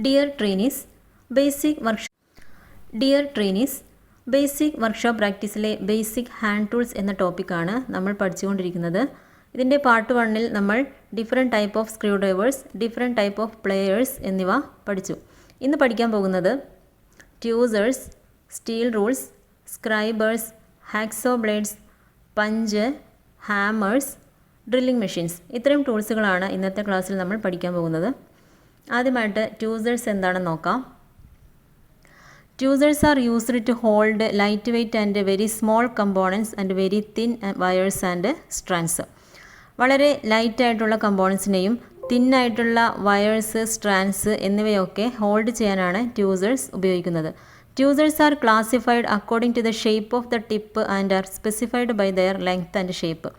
Dear trainees, basic workshop പ്രാക്ടീസിലെ basic hand tools എന്ന ടോപ്പിക്കാണ് നമ്മൾ പഠിച്ചുകൊണ്ടിരിക്കുന്നത്. ഇതിൻ്റെ പാർട്ട് 1-ൽ നമ്മൾ different type of screw drivers, different type of pliers എന്നിവ പഠിച്ചു. ഇന്ന് പഠിക്കാൻ പോകുന്നത് tweezers, steel rules, scribers, hacksaw blades, punch, hammers, drilling machines, ഇത്രയും ടൂൾസുകളാണ് ഇന്നത്തെ ക്ലാസ്സിൽ നമ്മൾ പഠിക്കാൻ പോകുന്നത്. ആദ്യമായിട്ട് ട്യൂസേഴ്സ് എന്താണെന്ന് നോക്കാം. Tweezers are used to hold light weight and very small components and very thin wires and strands. വളരെ ലൈറ്റായിട്ടുള്ള കമ്പോണൻസിനെയും തിന്നായിട്ടുള്ള വയേഴ്സ്, സ്ട്രാൻഡ്സ് എന്നിവയൊക്കെ ഹോൾഡ് ചെയ്യാനാണ് ട്യൂസേഴ്സ് ഉപയോഗിക്കുന്നത്. Tweezers are classified according to the shape of the tip and are specified by their length and shape.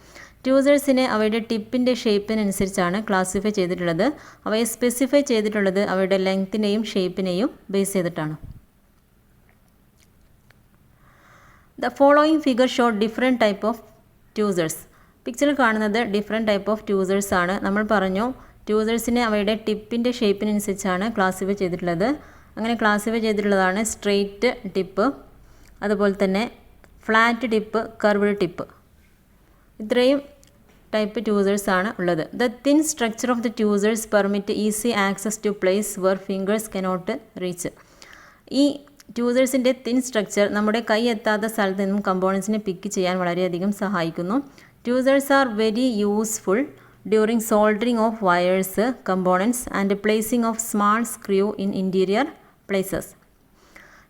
ട്യൂസേഴ്സിനെ അവയുടെ ടിപ്പിൻ്റെ ഷേപ്പിനനുസരിച്ചാണ് ക്ലാസിഫൈ ചെയ്തിട്ടുള്ളത്. അവയെ സ്പെസിഫൈ ചെയ്തിട്ടുള്ളത് അവയുടെ ലെങ്ത്തിനെയും ഷേപ്പിനെയും ബേസ് ചെയ്തിട്ടാണ്. The following figure show different type of ട്യൂസേഴ്സ്. പിക്ചറിൽ കാണുന്നത് ഡിഫറെൻറ്റ് ടൈപ്പ് ഓഫ് ട്യൂസേഴ്സ് ആണ്. നമ്മൾ പറഞ്ഞു ട്യൂസേഴ്സിനെ അവയുടെ ടിപ്പിൻ്റെ ഷേപ്പിനനുസരിച്ചാണ് ക്ലാസിഫൈ ചെയ്തിട്ടുള്ളത്. അങ്ങനെ ക്ലാസിഫൈ ചെയ്തിട്ടുള്ളതാണ് സ്ട്രെയിറ്റ് ടിപ്പ്, അതുപോലെ തന്നെ ഫ്ലാറ്റ് ടിപ്പ്, കർവ്ഡ് ടിപ്പ്. ഇത്രയും ടൈപ്പ് ട്യൂസേഴ്സ് ആണ് ഉള്ളത്. The thin structure of the tweezers permit easy access to place where fingers cannot reach. ഈ ട്യൂസേഴ്സിൻ്റെ തിൻ സ്ട്രക്ചർ നമ്മുടെ കൈ എത്താത്ത സ്ഥലത്ത് നിന്നും കമ്പോണൻസിനെ പിക്ക് ചെയ്യാൻ വളരെയധികം സഹായിക്കുന്നു. Tweezers are very useful during soldering of wires, components and placing of small screw in interior places.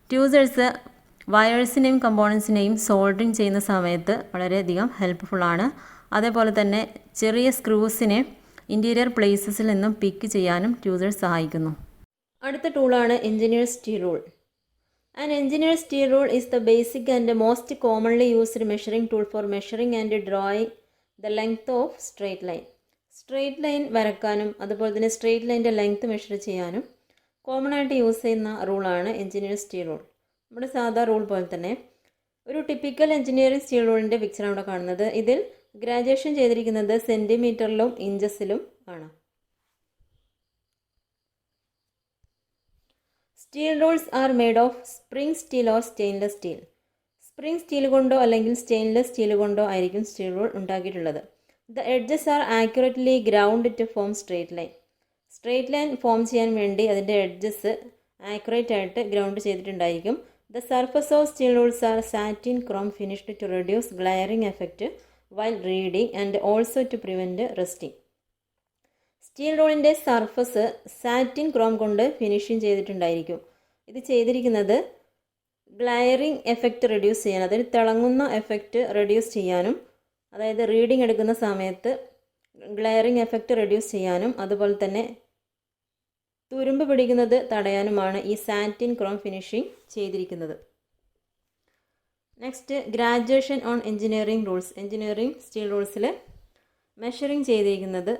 Tweezers വയേഴ്സിനെയും കമ്പോണൻസിനെയും സോൾഡറിങ് ചെയ്യുന്ന സമയത്ത് വളരെയധികം ഹെൽപ്ഫുള്ളാണ്. അതേപോലെ തന്നെ ചെറിയ സ്ക്രൂസിനെ ഇൻറ്റീരിയർ പ്ലേസസിൽ നിന്നും പിക്ക് ചെയ്യാനും ട്യൂസേഴ്സ് സഹായിക്കുന്നു. അടുത്ത ടൂളാണ് engineer steel rule. An engineer steel rule is the basic and most commonly used measuring tool for measuring and drawing the length of straight line. Straight line വരക്കാനും അതുപോലെ തന്നെ സ്ട്രെയിറ്റ് ലൈൻ്റെ ലെങ്ത്ത് മെഷർ ചെയ്യാനും കോമൺ ആയിട്ട് use ചെയ്യുന്ന റൂളാണ് engineer steel rule. നമ്മുടെ സാധാ റൂൾ പോലെ തന്നെ ഒരു ടിപ്പിക്കൽ എഞ്ചിനീയറിംഗ് സ്റ്റീൽ റൂളിൻ്റെ പിക്ചറാണ് ഇവിടെ കാണുന്നത്. ഇതിൽ ഗ്രാജുവേഷൻ ചെയ്തിരിക്കുന്നത് സെൻറ്റിമീറ്ററിലും ഇഞ്ചസിലും ആണ്. Steel rules are made of spring steel or stainless steel. Spring steel കൊണ്ടോ അല്ലെങ്കിൽ സ്റ്റെയിൻലെസ് സ്റ്റീൽ കൊണ്ടോ ആയിരിക്കും സ്റ്റീൽ റൂൾ ഉണ്ടാക്കിയിട്ടുള്ളത്. The edges are accurately ground to form straight line. Straight line form ചെയ്യാൻ വേണ്ടി അതിൻ്റെ എഡ്ജസ് ആക്യുറേറ്റ് ആയിട്ട് ഗ്രൗണ്ട് ചെയ്തിട്ടുണ്ടായിരിക്കും. The surface of steel rules are satin chrome finished to reduce ഗ്ലയറിംഗ് effect while reading and also to prevent rusting. Steel റൂളിൻ്റെ surface satin chrome കൊണ്ട് finishing ചെയ്തിട്ടുണ്ടായിരിക്കും. ഇത് ചെയ്തിരിക്കുന്നത് ഗ്ലയറിംഗ് എഫക്റ്റ് റെഡ്യൂസ് ചെയ്യാൻ, അതായത് തിളങ്ങുന്ന എഫക്റ്റ് റെഡ്യൂസ് ചെയ്യാനും, അതായത് റീഡിംഗ് എടുക്കുന്ന സമയത്ത് ഗ്ലയറിംഗ് എഫക്റ്റ് റെഡ്യൂസ് ചെയ്യാനും അതുപോലെ തന്നെ തുരുമ്പ് പിടിക്കുന്നത് തടയാനുമാണ് ഈ സാറ്റിൻ ക്രോം ഫിനിഷിങ് ചെയ്തിരിക്കുന്നത്. Next, graduation on engineering rules. Engineering steel റൂൾസിൽ മെഷറിംഗ് ചെയ്തിരിക്കുന്നത്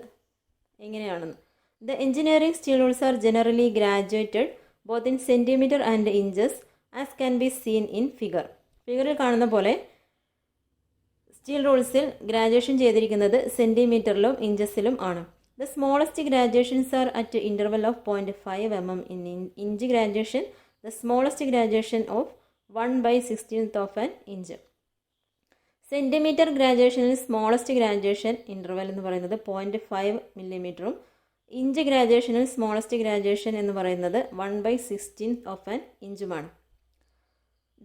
എങ്ങനെയാണെന്ന്. The engineering steel rules are generally graduated both in centimetre and inches as can be seen in figure. ഫിഗറിൽ കാണുന്ന പോലെ സ്റ്റീൽ റൂൾസിൽ ഗ്രാജുവേഷൻ ചെയ്തിരിക്കുന്നത് സെൻറ്റിമീറ്ററിലും ഇഞ്ചസിലും ആണ്. The smallest graduations are at interval of 0.5 mm in inch graduation. The smallest graduation of 1/16 of an inch. Centimetre ഗ്രാജുവേഷനിൽ smallest graduation interval എന്ന് പറയുന്നത് 0.5 mm. ഇഞ്ച് ഗ്രാജുവേഷനിൽ സ്മോളസ്റ്റ് ഗ്രാജുവേഷൻ എന്ന് പറയുന്നത് 1/16 ഓഫ് ആൻ ഇഞ്ചുമാണ്.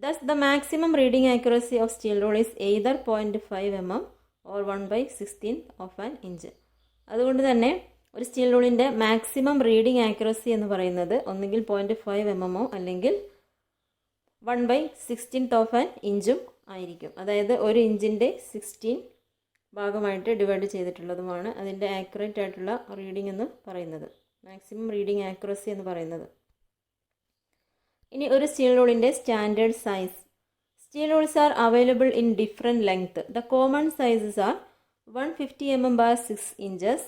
Thus the maximum reading accuracy of steel rule is either 0.5 mm or 1/16 of an inch. അതുകൊണ്ട് തന്നെ ഒരു സ്റ്റീൽ റൂളിൻ്റെ മാക്സിമം റീഡിംഗ് ആക്യുറസി എന്ന് പറയുന്നത് ഒന്നുകിൽ 0.5 mm അല്ലെങ്കിൽ 1/16 ഓഫ് ആൻ ഇഞ്ചും ആയിരിക്കും. അതായത് ഒരു ഇഞ്ചിൻ്റെ 16 ഭാഗമായിട്ട് ഡിവൈഡ് ചെയ്തിട്ടുള്ളതുമാണ് അതിൻ്റെ ആക്യുറേറ്റ് ആയിട്ടുള്ള റീഡിംഗ് എന്ന് പറയുന്നത്, മാക്സിമം റീഡിംഗ് ആക്യുറസി എന്ന് പറയുന്നത്. ഇനി ഒരു സ്റ്റീൽ റൂളിൻ്റെ standard size. Steel rules are available in different length. The common sizes are 150 mm by 6 inches,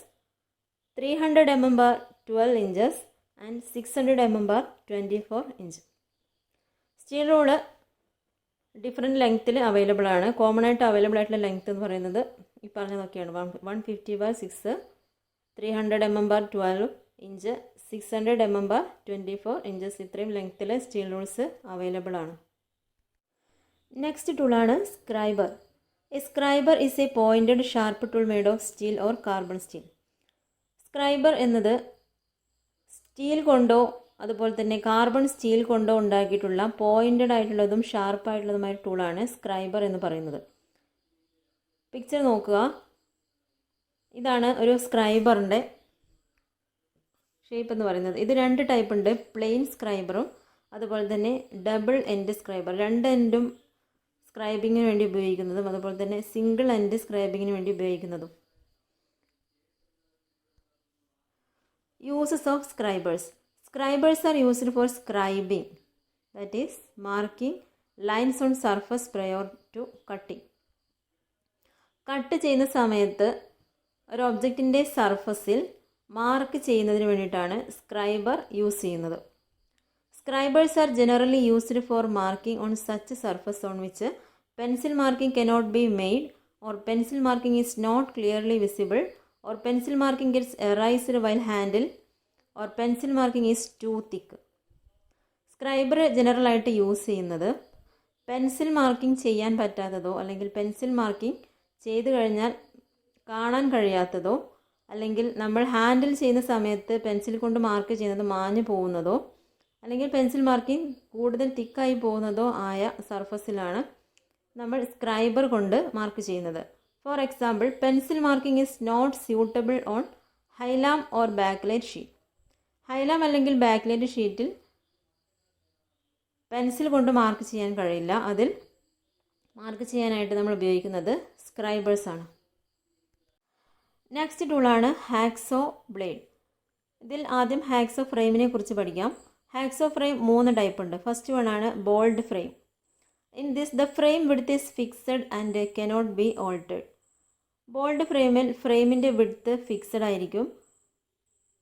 300 mm by 12 inches and 600 mm by 24 inches. Steel rule different ലെങ്ത്തിൽ available ആണ്. Common ആയിട്ട് available ആയിട്ടുള്ള length എന്ന് പറയുന്നത് ഈ പറഞ്ഞതൊക്കെയാണ്. 150 by 6, 300 mm by 12 inch, 600 mm by 24 inches, ഇത്രയും ലെങ്ത്തിൽ സ്റ്റീൽ റൂൾസ് അവൈലബിൾ ആണ്. നെക്സ്റ്റ് ടൂളാണ് scriber. A scriber is a pointed sharp tool made of steel or carbon steel. Scriber എന്നത് സ്റ്റീൽ കൊണ്ടോ അതുപോലെ തന്നെ കാർബൺ സ്റ്റീൽ കൊണ്ടോ ഉണ്ടാക്കിയിട്ടുള്ള പോയിൻറ്റഡ് ആയിട്ടുള്ളതും ഷാർപ്പായിട്ടുള്ളതുമായ ടൂളാണ് സ്ക്രൈബർ എന്ന് പറയുന്നത്. പിക്ചർ നോക്കുക. ഇതാണ് ഒരു സ്ക്രൈബറിൻ്റെ ഷേപ്പ് എന്ന് പറയുന്നത്. ഇത് 2 ടൈപ്പ് ഉണ്ട്, പ്ലെയിൻ സ്ക്രൈബറും അതുപോലെ തന്നെ ഡബിൾ എൻഡ് സ്ക്രൈബർ. 2 എൻഡും സ്ക്രൈബിങ്ങിന് വേണ്ടി ഉപയോഗിക്കുന്നതും അതുപോലെ തന്നെ സിംഗിൾ എൻഡ് സ്ക്രൈബിങ്ങിന് വേണ്ടി ഉപയോഗിക്കുന്നതും. Uses of scribers. Scribers are used for scribing, that is marking lines on surface prior to cutting. Cut ചെയ്യുന്ന സമയത്ത് ഒരു ഒബ്ജക്റ്റിൻ്റെ സർഫസിൽ മാർക്ക് ചെയ്യുന്നതിന് വേണ്ടിയിട്ടാണ് സ്ക്രൈബർ യൂസ് ചെയ്യുന്നത്. Scribers are generally used for marking on such surface on which pencil marking cannot be made, or pencil marking is not clearly visible, or pencil marking gets erased while handled, or pencil marking is too thick. Scriber ജനറലായിട്ട് use ചെയ്യുന്നത് pencil marking ചെയ്യാൻ പറ്റാത്തതോ അല്ലെങ്കിൽ pencil marking ചെയ്തു കഴിഞ്ഞാൽ കാണാൻ കഴിയാത്തതോ അല്ലെങ്കിൽ നമ്മൾ ഹാൻഡിൽ ചെയ്യുന്ന സമയത്ത് പെൻസിൽ കൊണ്ട് മാർക്ക് ചെയ്യുന്നത് മാഞ്ഞു പോകുന്നതോ അല്ലെങ്കിൽ പെൻസിൽ മാർക്കിംഗ് കൂടുതൽ തിക്കായി പോകുന്നതോ ആയ സർഫസിലാണ് നമ്മൾ സ്ക്രൈബർ കൊണ്ട് മാർക്ക് ചെയ്യുന്നത്. For example, pencil marking is not suitable on Hylam or bakelite sheet. Hylam അല്ലെങ്കിൽ ബാക്ക്ലൈറ്റ് ഷീറ്റിൽ പെൻസിൽ കൊണ്ട് മാർക്ക് ചെയ്യാൻ കഴിയില്ല. അതിൽ മാർക്ക് ചെയ്യാനായിട്ട് നമ്മൾ ഉപയോഗിക്കുന്നത് സ്ക്രൈബേഴ്സാണ്. നെക്സ്റ്റ് ടൂളാണ് ഹാക്സോ ബ്ലേഡ്. ഇതിൽ ആദ്യം ഹാക്സോ ഫ്രെയിമിനെ കുറിച്ച് പഠിക്കാം. ഹാക്സോ ഫ്രെയിം 3 ടൈപ്പ് ഉണ്ട്. ഫസ്റ്റ് വൺ ആണ് bold frame. In this the frame width is fixed and cannot be altered. Bold ഫ്രെയിമിൽ ഫ്രെയിമിൻ്റെ വിഡ്ത്ത് ഫിക്സഡ് ആയിരിക്കും,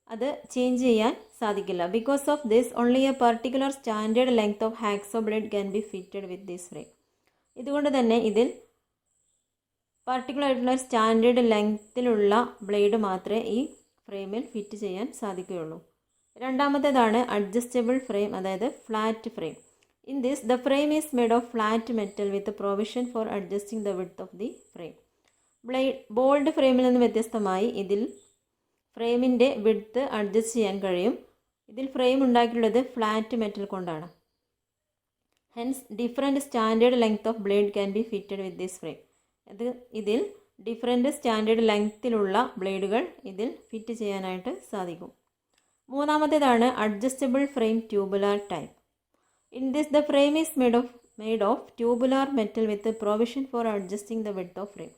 അത് ചേഞ്ച് ചെയ്യാൻ സാധിക്കില്ല. Because of this only a particular standard length of hacksaw blade can be fitted with this frame. ഇതുകൊണ്ട് തന്നെ ഇതിൽ particular ആയിട്ടുള്ള സ്റ്റാൻഡേർഡ് ലെങ്ത്തിലുള്ള ബ്ലേഡ് മാത്രമേ ഈ ഫ്രെയിമിൽ ഫിറ്റ് ചെയ്യാൻ സാധിക്കുകയുള്ളൂ. രണ്ടാമത്തേതാണ് അഡ്ജസ്റ്റബിൾ ഫ്രെയിം, അതായത് flat frame. In this the frame is made of flat metal with provision for adjusting the width of the frame. Bold ഫ്രെയിമിൽ നിന്ന് വ്യത്യസ്തമായി ഇതിൽ ഫ്രെയിമിൻ്റെ വിഡ്ത്ത് അഡ്ജസ്റ്റ് ചെയ്യാൻ കഴിയും. ഇതിൽ ഫ്രെയിം ഉണ്ടാക്കിയിട്ടുള്ളത് ഫ്ലാറ്റ് മെറ്റൽ കൊണ്ടാണ്. Hence different standard length of blade can be fitted with this frame. ഇതിൽ ഡിഫറെൻറ്റ് സ്റ്റാൻഡേർഡ് ലെങ്ത്തിലുള്ള ബ്ലേഡുകൾ ഇതിൽ ഫിറ്റ് ചെയ്യാനായിട്ട് സാധിക്കും. മൂന്നാമത്തേതാണ് adjustable frame tubular type. In this the frame is made of tubular metal with provision for adjusting the width of frame.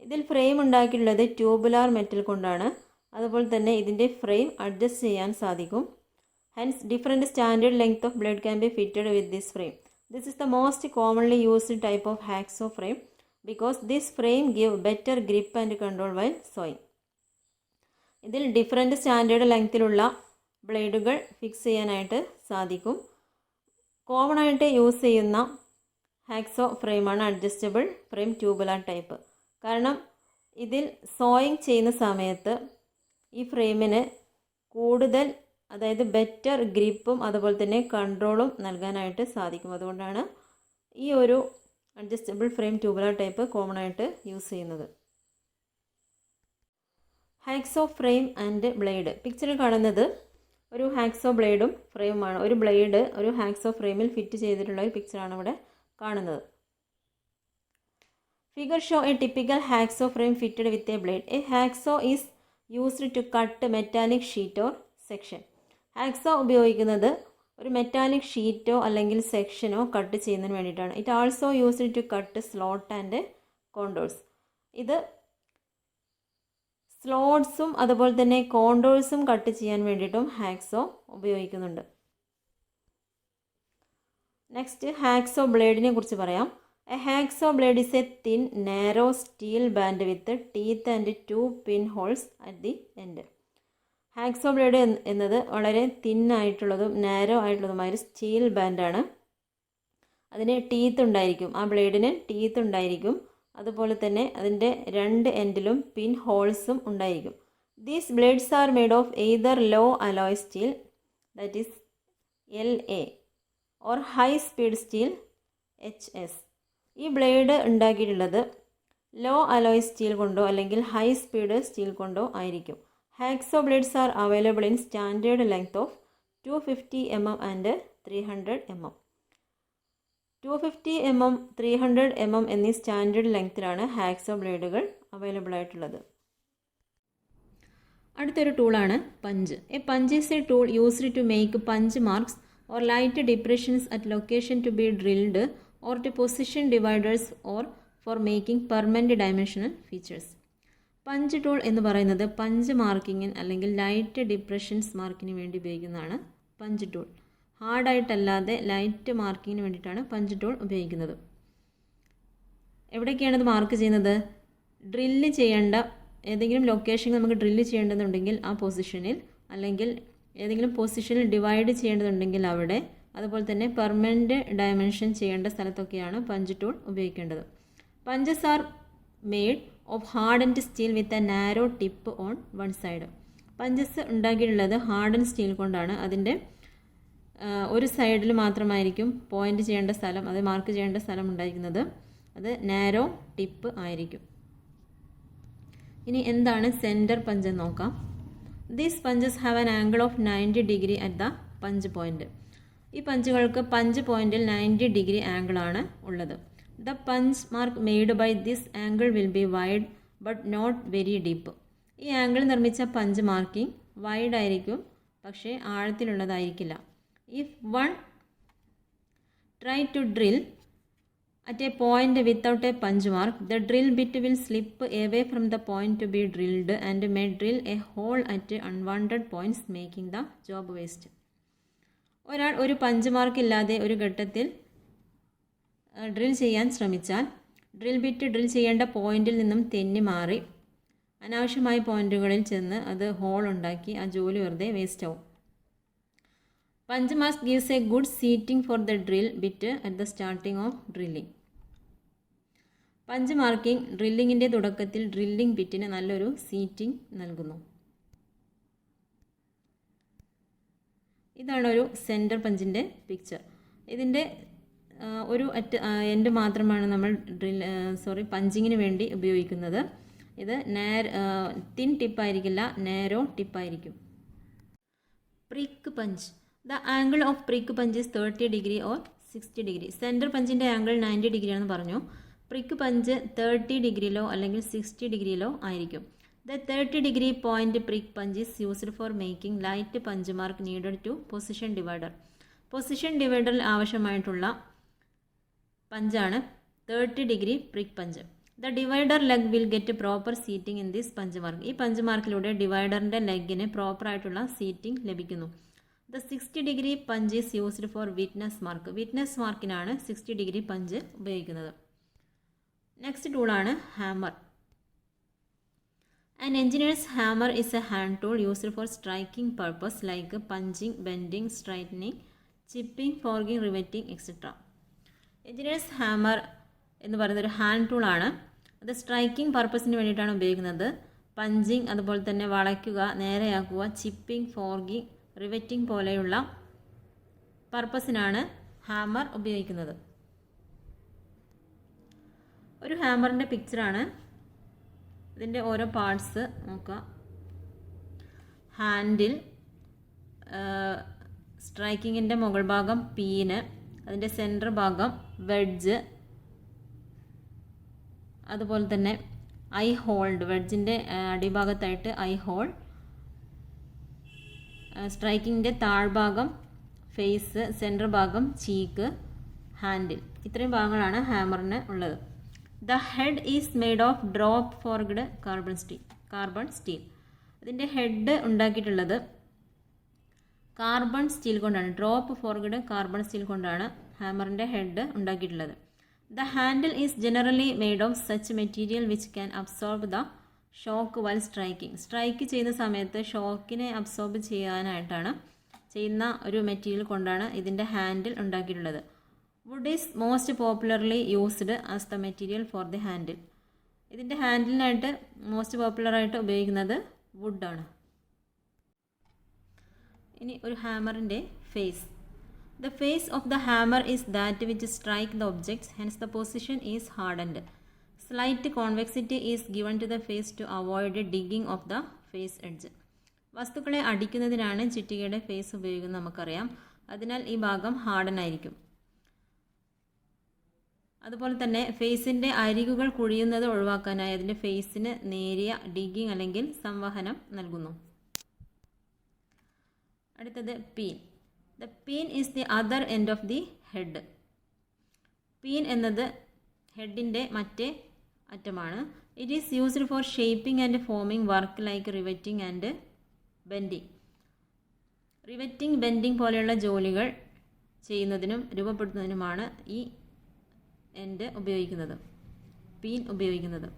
ഇതിൽ frame ഉണ്ടാക്കിയിട്ടുള്ളത് tubular metal കൊണ്ടാണ്. അതുപോലെ തന്നെ ഇതിൻ്റെ ഫ്രെയിം അഡ്ജസ്റ്റ് ചെയ്യാൻ സാധിക്കും. Hence different standard length of blade can be fitted with this frame. This is the most commonly used type of hacksaw frame because this frame give better grip and control while sawing. ഇതിൽ different standard ലെങ്ത്തിലുള്ള ബ്ലേഡുകൾ fix ചെയ്യാനായിട്ട് സാധിക്കും. Common ആയിട്ട് use ചെയ്യുന്ന hacksaw ഫ്രെയിമാണ് adjustable frame tubular type. കാരണം ഇതിൽ സോയിങ് ചെയ്യുന്ന സമയത്ത് ഈ ഫ്രെയിമിന് കൂടുതൽ, അതായത് ബെറ്റർ ഗ്രിപ്പും അതുപോലെ തന്നെ കൺട്രോളും നൽകാനായിട്ട് സാധിക്കും. അതുകൊണ്ടാണ് ഈ ഒരു adjustable frame tubular type common ആയിട്ട് യൂസ് ചെയ്യുന്നത്. Hacksaw frame and blade. പിക്ചറിൽ കാണുന്നത് ഒരു ഹാക്സോ ബ്ലേഡും ഫ്രെയിമുമാണ്. ഒരു ബ്ലേഡ് ഒരു ഹാക്സോ ഫ്രെയിമിൽ ഫിറ്റ് ചെയ്തിട്ടുള്ള ഒരു പിക്ചറാണ് ഇവിടെ കാണുന്നത്. Figure show a typical hacksaw frame fitted with a blade. A hacksaw is used to cut metallic sheet or section. Hacksaw ഉപയോഗിക്കുന്നത് ഒരു മെറ്റാലിക് ഷീറ്റോ അല്ലെങ്കിൽ സെക്ഷനോ കട്ട് ചെയ്യുന്നതിന് വേണ്ടിയിട്ടാണ്. It also used to cut slot and contours. ഇത് സ്ലോട്ട്സും അതുപോലെ തന്നെ കോണ്ടോഴ്സും കട്ട് ചെയ്യാൻ വേണ്ടിയിട്ടും ഹാക്സോ ഉപയോഗിക്കുന്നുണ്ട്. നെക്സ്റ്റ് ഹാക്സോ ബ്ലേഡിനെ കുറിച്ച് പറയാം. A hacksaw blade is a thin narrow steel band with teeth and 2 pin holes at the end. Hacksaw blade എന്നത് വളരെ തിന്നായിട്ടുള്ളതും നാരോ ആയിട്ടുള്ളതുമായ ഒരു സ്റ്റീൽ ബാൻഡാണ്. അതിന് ടീത്ത് ഉണ്ടായിരിക്കും, ആ ബ്ലേഡിന് ടീത്ത് ഉണ്ടായിരിക്കും. അതുപോലെ തന്നെ അതിൻ്റെ 2 എൻഡിലും പിൻ ഹോൾസും ഉണ്ടായിരിക്കും. These blades are made of either low alloy steel, that is LA, or high speed steel, HS. ഈ ബ്ലേഡ് ഉണ്ടാക്കിയിട്ടുള്ളത് ലോ അലോയ് സ്റ്റീൽ കൊണ്ടോ അല്ലെങ്കിൽ ഹൈ സ്പീഡ് സ്റ്റീൽ കൊണ്ടോ ആയിരിക്കും. Hacksaw blades are available in standard length of 250 mm and 300 mm. 250 mm, 300 mm എന്നീ standard ലെങ്ത്തിലാണ് hacksaw ബ്ലേഡുകൾ available ആയിട്ടുള്ളത്. അടുത്തൊരു ടൂളാണ് punch. A punch is a tool used to make punch marks or light depressions at location to be drilled or to position dividers or for making permanent dimensional features. Punch tool എന്ന് പറയുന്നത് punch മാർക്കിങ്ങിന് അല്ലെങ്കിൽ light depressions മാർക്കിന് വേണ്ടി ഉപയോഗിക്കുന്നതാണ് punch tool. ഹാർഡായിട്ടല്ലാതെ light മാർക്കിങ്ങിന് വേണ്ടിയിട്ടാണ് punch tool ഉപയോഗിക്കുന്നത്. എവിടേക്കാണ് ഇത് മാർക്ക് ചെയ്യുന്നത്? ഡ്രില്ല് ചെയ്യേണ്ട ഏതെങ്കിലും ലൊക്കേഷനിൽ നമുക്ക് ഡ്രില്ല് ചെയ്യേണ്ടതുണ്ടെങ്കിൽ ആ പൊസിഷനിൽ, അല്ലെങ്കിൽ ഏതെങ്കിലും പൊസിഷനിൽ ഡിവൈഡ് ചെയ്യേണ്ടതുണ്ടെങ്കിൽ അവിടെ, അതുപോലെ തന്നെ പെർമനൻറ്റ് ഡയമെൻഷൻ ചെയ്യേണ്ട സ്ഥലത്തൊക്കെയാണ് പഞ്ച് ടൂൾ ഉപയോഗിക്കേണ്ടത്. Punches R made of hardened steel with a narrow tip on one side. Punches ഉണ്ടാക്കിയിട്ടുള്ളത് ഹാർഡൻ സ്റ്റീൽ കൊണ്ടാണ്. അതിൻ്റെ ഒരു സൈഡിൽ മാത്രമായിരിക്കും പോയിൻ്റ് ചെയ്യേണ്ട സ്ഥലം, അത് മാർക്ക് ചെയ്യേണ്ട സ്ഥലം ഉണ്ടായിരിക്കുന്നത്. അത് നാരോ ടിപ്പ് ആയിരിക്കും. ഇനി എന്താണ് സെൻറ്റർ പഞ്ച് എന്ന് നോക്കാം. These punches have an angle of 90 degree at the punch point. ഈ പഞ്ചുകൾക്ക് പഞ്ച് പോയിൻറ്റിൽ 90 ഡിഗ്രി ആംഗിളാണ് ഉള്ളത്. The punch mark made by this angle will be wide but not very deep. ഈ ആംഗിൾ നിർമ്മിച്ച പഞ്ച് മാർക്കിംഗ് വൈഡ് ആയിരിക്കും, പക്ഷേ ആഴത്തിലുള്ളതായിരിക്കില്ല. If one try to drill at a point without a punch mark, the drill bit will slip away from the point to be drilled and may drill a hole at unwanted points, making the job waste. ഒരാൾ ഒരു punch mark ഇല്ലാതെ ഒരു ഘട്ടത്തിൽ drill ചെയ്യാൻ ശ്രമിച്ചാൽ drill bit drill ചെയ്യേണ്ട പോയിന്റിൽ നിന്നും തെന്നി മാറി അനാവശ്യമായ പോയിന്റുകളിൽ ചെന്ന് അത് ഹോൾ ഉണ്ടാക്കി ആ ജോലി വെറുതെ വേസ്റ്റ് ആവും. Punch mark gives a good seating for the drill bit at the starting of drilling. Punch marking ഡ്രില്ലിങ്ങിൻ്റെ തുടക്കത്തിൽ ഡ്രില്ലിംഗ് ബിറ്റിന് നല്ലൊരു സീറ്റിംഗ് നൽകുന്നു. ഇതാണ് ഒരു സെൻറ്റർ പഞ്ചിൻ്റെ പിക്ചർ. ഇതിൻ്റെ ഒരു എൻഡ് മാത്രമാണ് നമ്മൾ പഞ്ചിങ്ങിന് വേണ്ടി ഉപയോഗിക്കുന്നത്. ഇത് തിൻ ടിപ്പായിരിക്കില്ല, നാരോ ടിപ്പായിരിക്കും. Prick punch. The angle of prick punch is 30 degree or 60 degree. Centre പഞ്ചിൻ്റെ ആംഗിൾ 90 ഡിഗ്രി ആണെന്ന് പറഞ്ഞു. പ്രിക്ക് പഞ്ച് 30 ഡിഗ്രിയിലോ അല്ലെങ്കിൽ 60 ഡിഗ്രിയിലോ ആയിരിക്കും. The 30 degree point prick punch is used for making light punch mark needed to position divider. Position ഡിവൈഡറിൽ ആവശ്യമായിട്ടുള്ള പഞ്ചാണ് 30 degree prick punch. The divider leg will get proper seating in this punch mark. ഈ punch മാർക്കിലൂടെ ഡിവൈഡറിൻ്റെ ലെഗിന് പ്രോപ്പറായിട്ടുള്ള seating ലഭിക്കുന്നു. The 60 degree punch is used for witness mark. Witness മാർക്കിനാണ് 60 ഡിഗ്രി പഞ്ച് ഉപയോഗിക്കുന്നത്. നെക്സ്റ്റ് ടൂളാണ് hammer. An engineer's hammer is a hand tool used for striking purpose like punching, bending, straightening, chipping, forging, riveting etcetera. Engineer's hammer എന്ന് പറയുന്നത് ഒരു hand ടൂളാണ്. അത് striking പർപ്പസിന് വേണ്ടിയിട്ടാണ് ഉപയോഗിക്കുന്നത്. പഞ്ചിങ്, അതുപോലെ തന്നെ വളയ്ക്കുക, നേരെയാക്കുക, ചിപ്പിംഗ്, ഫോർഗിങ്, റിവറ്റിംഗ് പോലെയുള്ള പർപ്പസിനാണ് ഹാമർ ഉപയോഗിക്കുന്നത്. ഒരു ഹാമറിൻ്റെ പിക്ചറാണ്. ഇതിൻ്റെ ഓരോ പാർട്സ് നോക്കുക. ഹാൻഡിൽ, സ്ട്രൈക്കിങ്ങിൻ്റെ മുകൾ ഭാഗം പീന്, അതിൻ്റെ സെൻറ്റർ ഭാഗം വെഡ്ജ്, അതുപോലെ തന്നെ ഐ ഹോൾഡ്, വെഡ്ജിൻ്റെ അടിഭാഗത്തായിട്ട് ഐ ഹോൾ, സ്ട്രൈക്കിങ്ങിൻ്റെ താഴ്ഭാഗം ഫേസ്, സെൻറ്റർ ഭാഗം ചീക്ക്, ഹാൻഡിൽ. ഇത്രയും ഭാഗങ്ങളാണ് ഹാമറിന് ഉള്ളത്. The head is made of drop forged carbon steel. ഇതിൻ്റെ ഹെഡ് ഉണ്ടാക്കിയിട്ടുള്ളത് കാർബൺ സ്റ്റീൽ കൊണ്ടാണ്. ഡ്രോപ്പ് ഫോർഗ്ഡ് കാർബൺ സ്റ്റീൽ കൊണ്ടാണ് ഹാമറിൻ്റെ ഹെഡ് ഉണ്ടാക്കിയിട്ടുള്ളത്. The handle is generally made of such material which can absorb the shock while striking. Strike ചെയ്യുന്ന സമയത്ത് ഷോക്കിനെ absorb ചെയ്യാനായിട്ടാണ് ചെയ്യുന്ന ഒരു മെറ്റീരിയൽ കൊണ്ടാണ് ഇതിൻ്റെ ഹാൻഡിൽ ഉണ്ടാക്കിയിട്ടുള്ളത്. Wood is most popularly used as the material for the handle. ഇതിൻ്റെ ഹാൻഡിലിനായിട്ട് മോസ്റ്റ് പോപ്പുലറായിട്ട് ഉപയോഗിക്കുന്നത് വുഡാണ്. ഇനി ഒരു ഹാമറിൻ്റെ face. The face of the hammer is that which strike the objects, hence the position is hardened. Slight convexity is given to the face to avoid digging of the face edge. വസ്തുക്കളെ അടിക്കുന്നതിനാണ് ചുറ്റികയുടെ face ഉപയോഗിക്കുന്നത് നമുക്കറിയാം. അതിനാൽ ഈ ഭാഗം harden ആയിരിക്കും. അതുപോലെ തന്നെ ഫേസിൻ്റെ അരികുകൾ കുഴിയുന്നത് ഒഴിവാക്കാനായി അതിൻ്റെ ഫേസിന് നേരിയ ഡിഗിങ് അല്ലെങ്കിൽ സംവഹനം നൽകുന്നു. അടുത്തത് peen. The peen is the other end of the head. Peen എന്നത് ഹെഡിൻ്റെ മറ്റേ അറ്റമാണ്. It is used for shaping and forming work like riveting and bending. Riveting, bending പോലെയുള്ള ജോലികൾ ചെയ്യുന്നതിനും രൂപപ്പെടുത്തുന്നതിനുമാണ് ഈ എൻഡ് ഉപയോഗിക്കുന്നത്, പീൻ ഉപയോഗിക്കുന്നത്.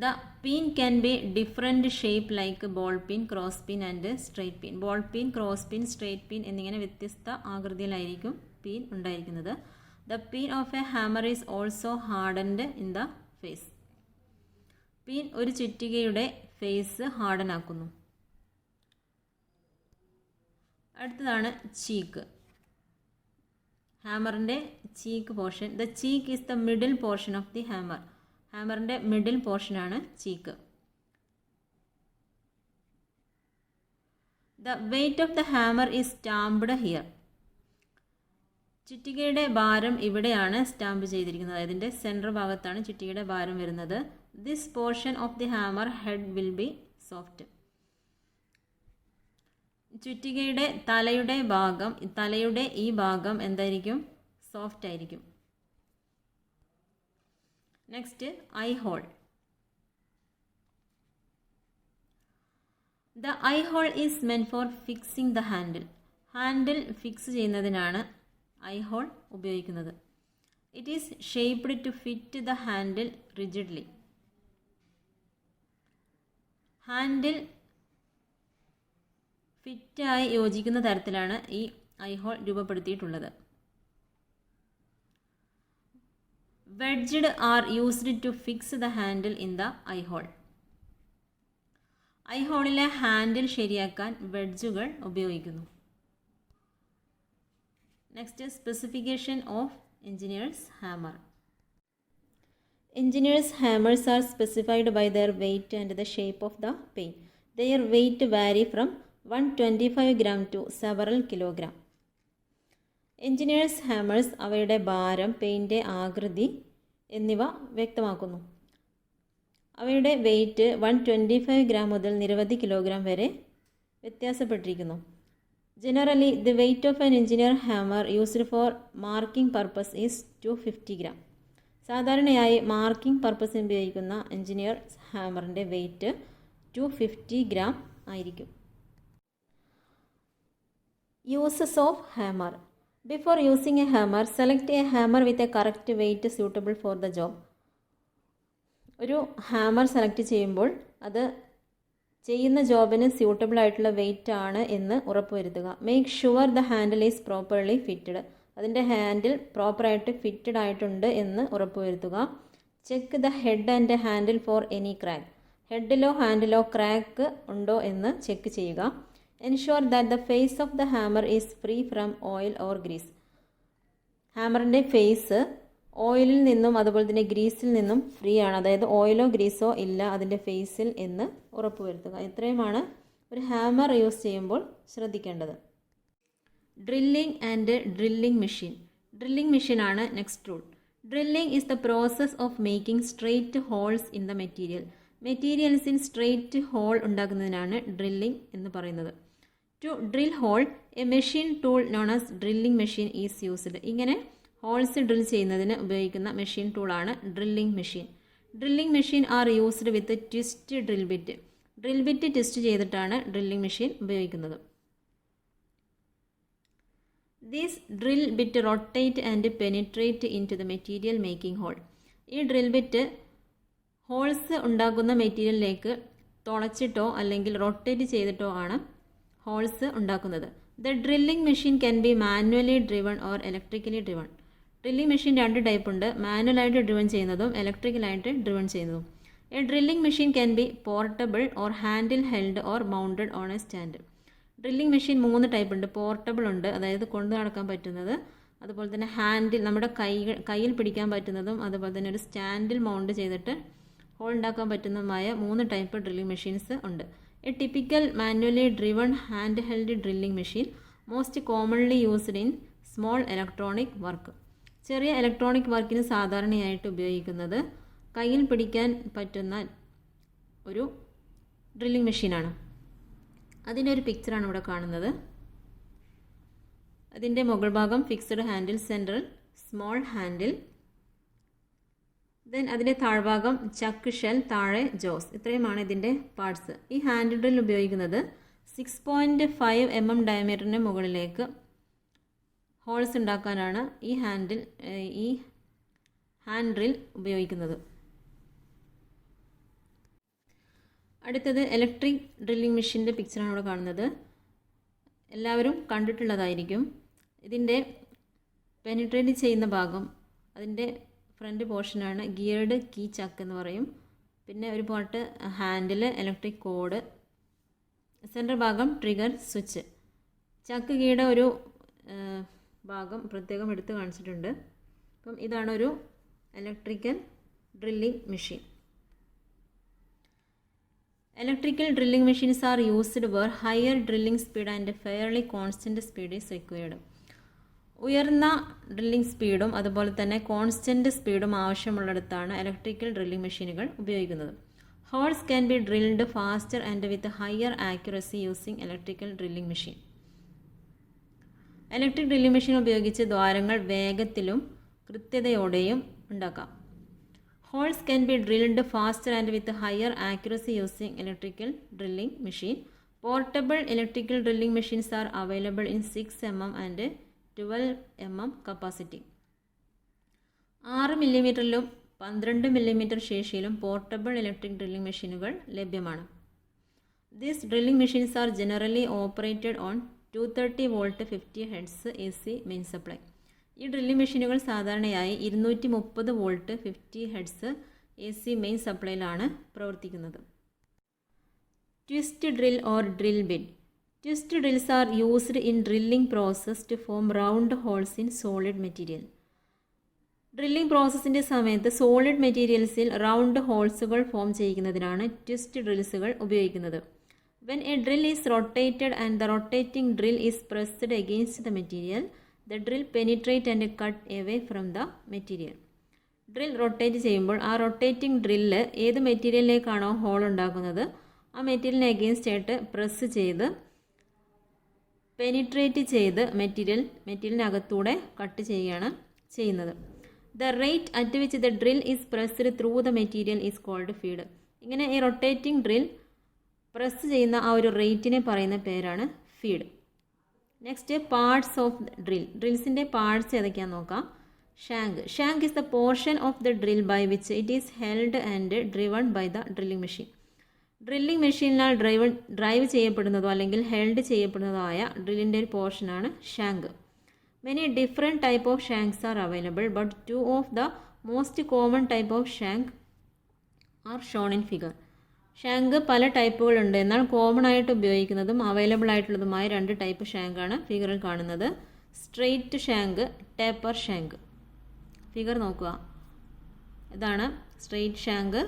The peen can be different shape like ball peen, cross peen and straight peen. Ball peen, cross peen, straight peen എന്നിങ്ങനെ വ്യത്യസ്ത ആകൃതിയിലായിരിക്കും peen ഉണ്ടായിരിക്കുന്നത്. The peen of a hammer is also hardened in the face. Peen ഒരു ചുറ്റികയുടെ face harden ആക്കുന്നു. അടുത്തതാണ് cheek. ഹാമറിൻ്റെ cheek portion. The cheek is the middle portion of the hammer. ഹാമറിൻ്റെ middle പോർഷനാണ് cheek. The weight of the hammer is stamped here. ചുറ്റികയുടെ ഭാരം ഇവിടെയാണ് സ്റ്റാമ്പ് ചെയ്തിരിക്കുന്നത്. അതിൻ്റെ സെൻറ്റർ ഭാഗത്താണ് ചുറ്റികയുടെ ഭാരം വരുന്നത്. This portion of the hammer head will be soft. ചുറ്റികയുടെ തലയുടെ ഈ ഭാഗം എന്തായിരിക്കും? സോഫ്റ്റ് ആയിരിക്കും. Next eye hole. The eye hole is meant for fixing the handle. Handle fix ചെയ്യുന്നതിനാണ് ഐ ഹോൾ ഉപയോഗിക്കുന്നത്. It is shaped to fit the handle rigidly. Handle ഫിറ്റായി യോജിക്കുന്ന തരത്തിലാണ് ഈ ഐ ഹോൾ രൂപപ്പെടുത്തിയിട്ടുള്ളത്. Wedged are used to fix the handle in the eye hole. Eye ഹോളിലെ handle ശരിയാക്കാൻ വെഡ്ജുകൾ ഉപയോഗിക്കുന്നു. Next specification of engineer's hammer. Engineer's hammers are specified by their weight and the shape of the peen. Their weight vary from 125 gram to several kilogram. Engineer's hammers അവയുടെ ഭാരം, പെയിൻ്റെ ആകൃതി എന്നിവ വ്യക്തമാക്കുന്നു. അവയുടെ വെയ്റ്റ് 125 gram മുതൽ നിരവധി കിലോഗ്രാം വരെ വ്യത്യാസപ്പെട്ടിരിക്കുന്നു. Generally the weight of an engineer hammer used for marking purpose is 250 gram. സാധാരണയായി മാർക്കിംഗ് പർപ്പസിന് ഉപയോഗിക്കുന്ന എഞ്ചിനീയർ ഹാമറിൻ്റെ വെയ്റ്റ് 250 gram ആയിരിക്കും. Uses of hammer. Before using a hammer, select a hammer with a correct weight suitable for the job. ഒരു hammer select ചെയ്യുമ്പോൾ അത് ചെയ്യുന്ന ജോബിന് സ്യൂട്ടബിൾ ആയിട്ടുള്ള വെയ്റ്റ് ആണ് എന്ന് ഉറപ്പുവരുത്തുക. Make sure the handle is properly fitted. അതിൻ്റെ ഹാൻഡിൽ പ്രോപ്പറായിട്ട് ഫിറ്റഡ് ആയിട്ടുണ്ട് എന്ന് ഉറപ്പുവരുത്തുക. Check the head and handle for any crack. ഹെഡിലോ ഹാൻഡിലോ ക്രാക്ക് ഉണ്ടോ എന്ന് ചെക്ക് ചെയ്യുക. Ensure that the face of the hammer is free from oil or grease. ഹാമറിൻ്റെ ഫേസ് ഓയിലിൽ നിന്നും അതുപോലെ തന്നെ ഗ്രീസിൽ നിന്നും ഫ്രീ ആണ്. അതായത് ഓയിലോ ഗ്രീസോ ഇല്ല അതിൻ്റെ ഫേസിൽ എന്ന് ഉറപ്പുവരുത്തുക. ഇത്രയുമാണ് ഒരു ഹാമർ യൂസ് ചെയ്യുമ്പോൾ ശ്രദ്ധിക്കേണ്ടത്. Drilling and drilling machine. Drilling മെഷീനാണ് next rule. Drilling is the process of making straight holes in the മെറ്റീരിയൽസിൽ സ്ട്രെയിറ്റ് ഹോൾ ഉണ്ടാക്കുന്നതിനാണ് ഡ്രില്ലിംഗ് എന്ന് പറയുന്നത്. To drill hole a machine tool known as drilling machine is used. ഇങ്ങനെ holes drill ചെയ്യുന്നതിന് ഉപയോഗിക്കുന്ന machine ടൂളാണ് drilling machine. Drilling machine are used with twist drill bit. Drill bit twist ചെയ്തിട്ടാണ് drilling machine ഉപയോഗിക്കുന്നത്. These drill bit rotate and penetrate into the material making hole. ഈ drill bit holes ഉണ്ടാക്കുന്ന മെറ്റീരിയലിലേക്ക് തുളച്ചിട്ടോ അല്ലെങ്കിൽ rotate ചെയ്തിട്ടോ ആണ് holes ഉണ്ടാക്കുന്നത്. The drilling machine can be manually driven or electrically driven. Drilling machine രണ്ട് ടൈപ്പ് ഉണ്ട്. മാനുവലായിട്ട് ഡ്രിവൺ ചെയ്യുന്നതും ഇലക്ട്രിക്കലായിട്ട് ഡ്രിവൺ ചെയ്യുന്നതും. A drilling machine can be portable or handle held or mounted on a stand. Drilling machine 3 type ഉണ്ട്. Portable ഉണ്ട്, അതായത് കൊണ്ടു നടക്കാൻ പറ്റുന്നത്. അതുപോലെ തന്നെ ഹാൻഡിൽ, നമ്മുടെ കയ്യിൽ പിടിക്കാൻ പറ്റുന്നതും, അതുപോലെ തന്നെ ഒരു സ്റ്റാൻഡിൽ മൗണ്ട് ചെയ്തിട്ട് ഹോൾ ഉണ്ടാക്കാൻ പറ്റുന്നതുമായ 3 ടൈപ്പ് ഡ്രില്ലിംഗ് മെഷീൻസ് ഉണ്ട്. A typical manually driven hand held drilling machine most commonly used in small electronic work. ചെറിയ ഇലക്ട്രോണിക് വർക്കിന് സാധാരണയായിട്ട് ഉപയോഗിക്കുന്നത് കയ്യിൽ പിടിക്കാൻ പറ്റുന്ന ഒരു ഡ്രില്ലിംഗ് മെഷീനാണ്. അതിൻ്റെ ഒരു പിക്ചറാണ് ഇവിടെ കാണുന്നത്. അതിൻ്റെ മുകൾ ഭാഗം fixed handle, central small handle, then അതിൻ്റെ താഴ്ഭാഗം ചക്ക് ഷെൽ, താഴെ ജോസ്. ഇത്രയുമാണ് ഇതിൻ്റെ പാർട്സ്. ഈ ഹാൻഡ് ഡ്രിൽ ഉപയോഗിക്കുന്നത് 6.5 mm ഡയമീറ്ററിന് മുകളിലേക്ക് ഹോൾസ് ഉണ്ടാക്കാനാണ് ഈ ഹാൻഡ് ഡ്രിൽ ഉപയോഗിക്കുന്നത്. അടുത്തത് ഇലക്ട്രിക് ഡ്രില്ലിംഗ് മെഷീൻ്റെ പിക്ചറാണ് ഇവിടെ കാണുന്നത്. എല്ലാവരും കണ്ടിട്ടുള്ളതായിരിക്കും. ഇതിൻ്റെ പെനിട്രേറ്റ് ചെയ്യുന്ന ഭാഗം, അതിൻ്റെ ഫ്രണ്ട് പോർഷനാണ് ഗിയർഡ് കീ ചക്ക് എന്ന് പറയും. പിന്നെ ഒരു part handle, electric code, centre ഭാഗം ട്രിഗർ സ്വിച്ച്. ചക്ക് കീയുടെ ഒരു ഭാഗം പ്രത്യേകം എടുത്ത് കാണിച്ചിട്ടുണ്ട്. അപ്പം ഇതാണ് ഒരു electrical drilling machine. Electrical drilling machines are used where higher drilling speed and fairly constant speed is required. ഉയർന്ന ഡ്രില്ലിംഗ് സ്പീഡും അതുപോലെ തന്നെ കോൺസ്റ്റൻറ്റ് സ്പീഡും ആവശ്യമുള്ളിടത്താണ് ഇലക്ട്രിക്കൽ ഡ്രില്ലിംഗ് മെഷീനുകൾ ഉപയോഗിക്കുന്നത്. Holes can be drilled faster and with higher accuracy using electrical drilling machine. Electric drilling machine ഉപയോഗിച്ച് ദ്വാരങ്ങൾ വേഗത്തിലും കൃത്യതയോടെയും ഉണ്ടാക്കാം. Holes can be drilled faster and with higher accuracy using electrical drilling machine. Portable electrical drilling machines are available in 6 mm and 12 mm capacity. 6 മില്ലിമീറ്ററിലും 12 millimetre ശേഷിയിലും portable electric drilling മെഷീനുകൾ ലഭ്യമാണ്. These drilling machines are generally operated on 230 volt 50 Hz AC main supply. ഈ drilling മെഷീനുകൾ സാധാരണയായി 230 volt 50 hertz AC main സപ്ലൈയിലാണ് പ്രവർത്തിക്കുന്നത്. Twist drill or drill bit. Twist drills are used in drilling process to form round holes in solid material. Drilling പ്രോസസ്സിൻ്റെ സമയത്ത് solid മെറ്റീരിയൽസിൽ round ഹോൾസുകൾ form ചെയ്യുന്നതിനാണ് ട്വിസ്റ്റ് ഡ്രിൽസുകൾ ഉപയോഗിക്കുന്നത്. When a drill is rotated and the rotating drill is pressed against the material, the drill penetrate and cut away from the material. Drill rotate ചെയ്യുമ്പോൾ ആ rotating drill ഏത് മെറ്റീരിയലിലേക്കാണോ whole ഉണ്ടാക്കുന്നത് ആ മെറ്റീരിയലിനെ അഗെയിൻസ്റ്റ് ആയിട്ട് പ്രസ് ചെയ്ത് പെനിട്രേറ്റ് ചെയ്ത് മെറ്റീരിയലിനകത്തൂടെ cut ചെയ്യുകയാണ് ചെയ്യുന്നത്. The rate at which the drill is pressed through the material is called feed. ഇങ്ങനെ ഈ റൊട്ടേറ്റിംഗ് ഡ്രിൽ പ്രസ് ചെയ്യുന്ന ആ ഒരു റേറ്റിനെ പറയുന്ന പേരാണ് feed. Next parts of drill. ഡ്രിൽസിൻ്റെ പാർട്സ് ഏതൊക്കെയാണെന്ന് നോക്കാം. Shank is the portion of the drill by which it is held and driven by the drilling machine. Drilling മെഷീനിനാൽ ഡ്രൈവ് ചെയ്യപ്പെടുന്നതോ അല്ലെങ്കിൽ ഹെൽഡ് ചെയ്യപ്പെടുന്നതോ ആയ ഡ്രില്ലിൻ്റെ ഒരു പോർഷനാണ് shank. Many different type of shanks are available, but 2 of the most common type of shank are shown in figure. Shank പല ടൈപ്പുകളുണ്ട്, എന്നാൽ കോമൺ ആയിട്ട് ഉപയോഗിക്കുന്നതും അവൈലബിൾ ആയിട്ടുള്ളതുമായ 2 ടൈപ്പ് ഷാങ്കാണ് ഫിഗറിൽ കാണുന്നത്. Straight shank, taper shank. Figure നോക്കുക, ഇതാണ് സ്ട്രെയിറ്റ് ഷാങ്ക്,